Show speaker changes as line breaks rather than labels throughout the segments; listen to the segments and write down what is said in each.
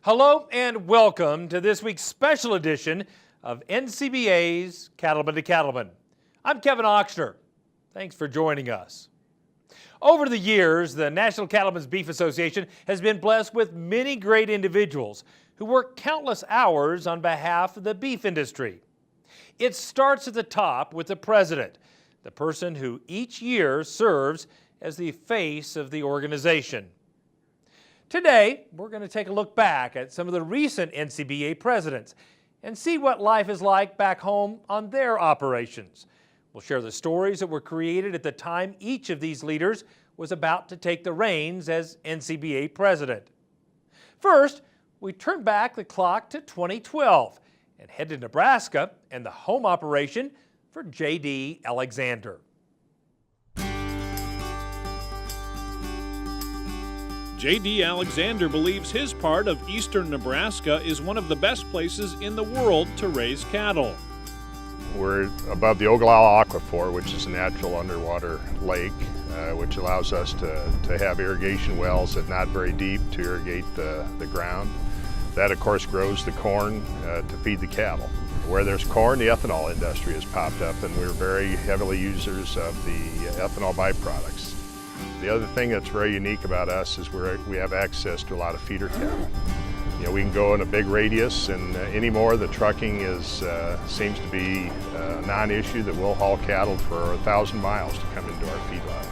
Hello and welcome to this week's special edition of NCBA's Cattlemen to Cattlemen. I'm Kevin Ochsner. Thanks for joining us. Over the years, the National Cattlemen's Beef Association has been blessed with many great individuals who work countless hours on behalf of the beef industry. It starts at the top with the president, the person who each year serves as the face of the organization. Today, we're going to take a look back at some of the recent NCBA presidents and see what life is like back home on their operations. We'll share the stories that were created at the time each of these leaders was about to take the reins as NCBA president. First, we turn back the clock to 2012 and head to Nebraska and the home operation for J.D. Alexander.
J.D. Alexander believes his part of eastern Nebraska is one of the best places in the world to raise cattle.
We're above the Ogallala Aquifer, which is a natural underwater lake, which allows us to have irrigation wells that not very deep to irrigate the ground. That, of course, grows the corn to feed the cattle. Where there's corn, the ethanol industry has popped up, and we're very heavily users of the ethanol byproducts. The other thing that's very unique about us is we have access to a lot of feeder cattle. You know, we can go in a big radius, and anymore the trucking seems to be a non-issue, that we'll haul cattle for 1,000 miles to come into our feedlot.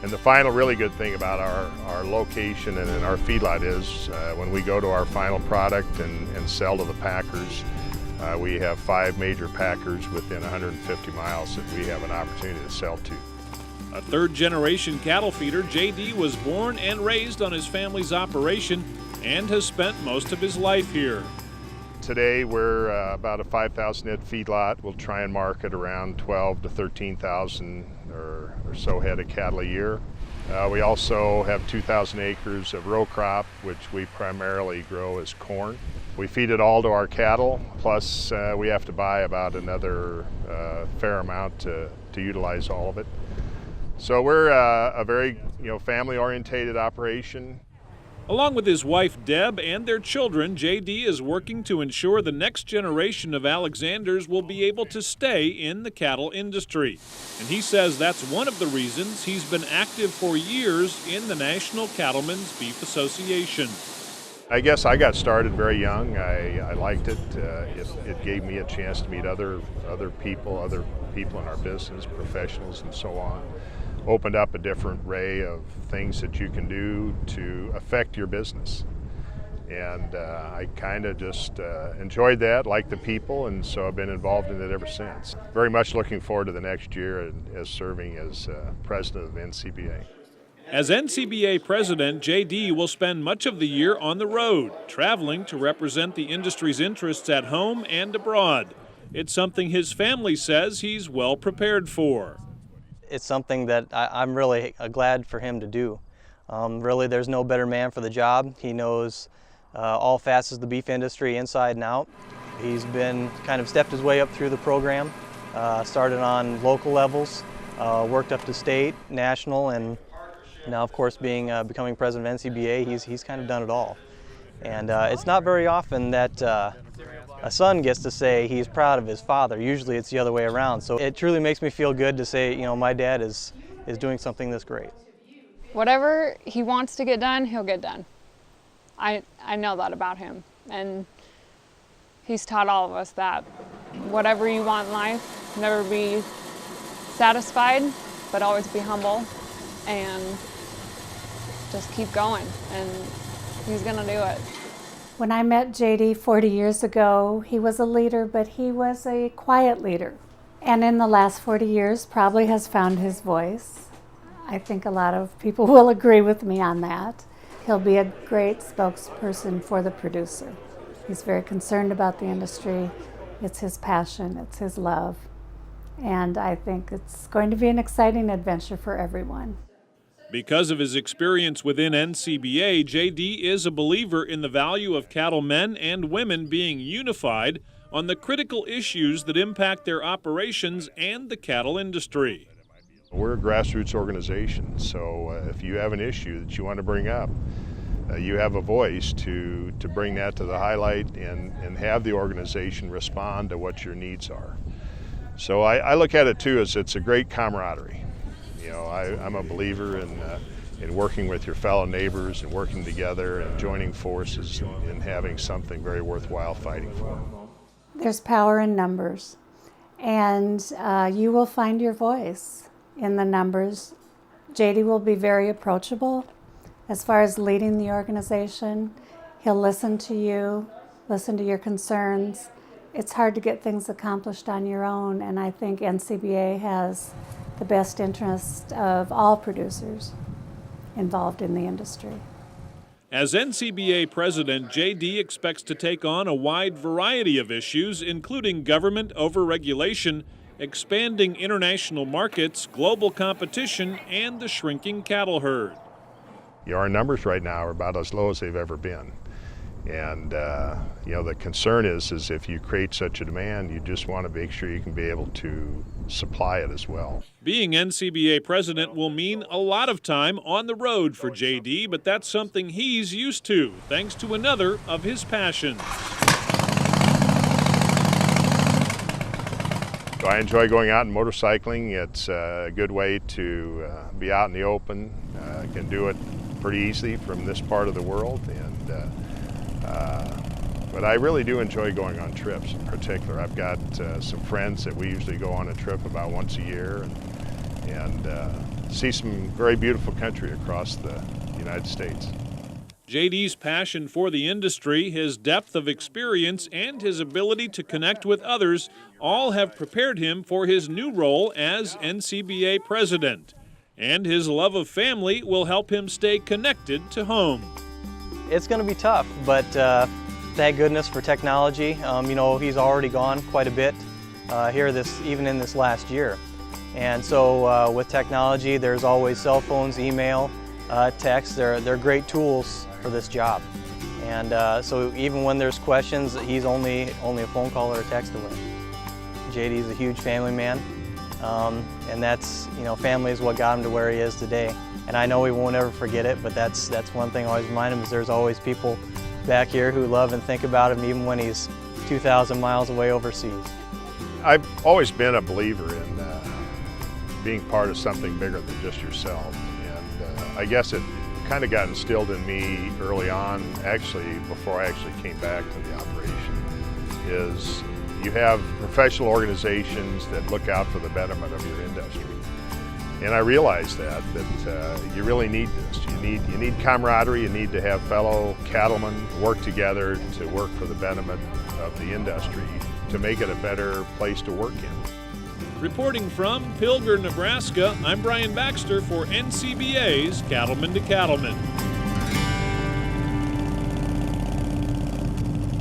And the final really good thing about our location and in our feedlot is when we go to our final product and sell to the packers, we have 5 major packers within 150 miles that we have an opportunity to sell to.
A third-generation cattle feeder, J.D. was born and raised on his family's operation and has spent most of his life here.
Today we're about a 5,000 head feedlot. We'll try and market around 12 to 13,000 or so head of cattle a year. We also have 2,000 acres of row crop, which we primarily grow as corn. We feed it all to our cattle, plus we have to buy about another fair amount to utilize all of it. So we're a very family-oriented operation.
Along with his wife Deb and their children, J.D. is working to ensure the next generation of Alexanders will be able to stay in the cattle industry. And he says that's one of the reasons he's been active for years in the National Cattlemen's Beef Association.
I guess I got started very young. I liked it. It gave me a chance to meet other people in our business, professionals and so on. Opened up a different array of things that you can do to affect your business. And I kind of just enjoyed that, liked the people, and so I've been involved in it ever since. Very much looking forward to the next year as serving as president of NCBA.
As NCBA president, J.D. will spend much of the year on the road, traveling to represent the industry's interests at home and abroad. It's something his family says he's well prepared for.
It's something that I'm really glad for him to do. Really, there's no better man for the job. He knows all facets of the beef industry inside and out. He's been kind of stepped his way up through the program, started on local levels, worked up to state, national, and now, of course, becoming president of NCBA, he's kind of done it all. And it's not very often that a son gets to say he's proud of his father. Usually it's the other way around. So it truly makes me feel good to say, my dad is doing something this great.
Whatever he wants to get done, he'll get done. I know that about him. And he's taught all of us that whatever you want in life, never be satisfied, but always be humble and just keep going. And he's gonna do it.
When I met JD 40 years ago, he was a leader, but he was a quiet leader. And in the last 40 years, probably has found his voice. I think a lot of people will agree with me on that. He'll be a great spokesperson for the producer. He's very concerned about the industry. It's his passion, it's his love. And I think it's going to be an exciting adventure for everyone.
Because of his experience within NCBA, J.D. is a believer in the value of cattlemen and women being unified on the critical issues that impact their operations and the cattle industry.
We're a grassroots organization, so if you have an issue that you want to bring up, you have a voice to bring that to the highlight and have the organization respond to what your needs are. So I look at it too as it's a great camaraderie. You know, I'm a believer in working with your fellow neighbors and working together and joining forces and having something very worthwhile fighting for.
There's power in numbers, and you will find your voice in the numbers. JD will be very approachable as far as leading the organization. He'll listen to you, listen to your concerns. It's hard to get things accomplished on your own, and I think NCBA has the best interest of all producers involved in the industry.
As NCBA president, JD expects to take on a wide variety of issues, including government overregulation, expanding international markets, global competition, and the shrinking cattle herd.
Our numbers right now are about as low as they've ever been. And the concern is if you create such a demand, you just want to make sure you can be able to supply it as well.
Being NCBA president will mean a lot of time on the road for JD, but that's something he's used to, thanks to another of his passions.
So I enjoy going out and motorcycling. It's a good way to be out in the open. Can do it pretty easily from this part of the world. But I really do enjoy going on trips in particular. I've got some friends that we usually go on a trip about once a year and see some very beautiful country across the United States.
JD's passion for the industry, his depth of experience, and his ability to connect with others all have prepared him for his new role as NCBA president. And his love of family will help him stay connected to home.
It's going to be tough, but thank goodness for technology. He's already gone quite a bit even in this last year. And so with technology, there's always cell phones, email, text. They're great tools for this job. And so even when there's questions, he's only a phone call or a text away. JD's a huge family man, and that's, family is what got him to where he is today. And I know he won't ever forget it, but that's one thing I always remind him is there's always people back here who love and think about him even when he's 2,000 miles away overseas.
I've always been a believer in being part of something bigger than just yourself. And I guess it kind of got instilled in me early on, actually, before I actually came back to the operation, is you have professional organizations that look out for the betterment of your industry. And I realized that you really need this. You need camaraderie. You need to have fellow cattlemen work together to work for the betterment of the industry to make it a better place to work in.
Reporting from Pilger, Nebraska, I'm Brian Baxter for NCBA's Cattlemen to Cattlemen.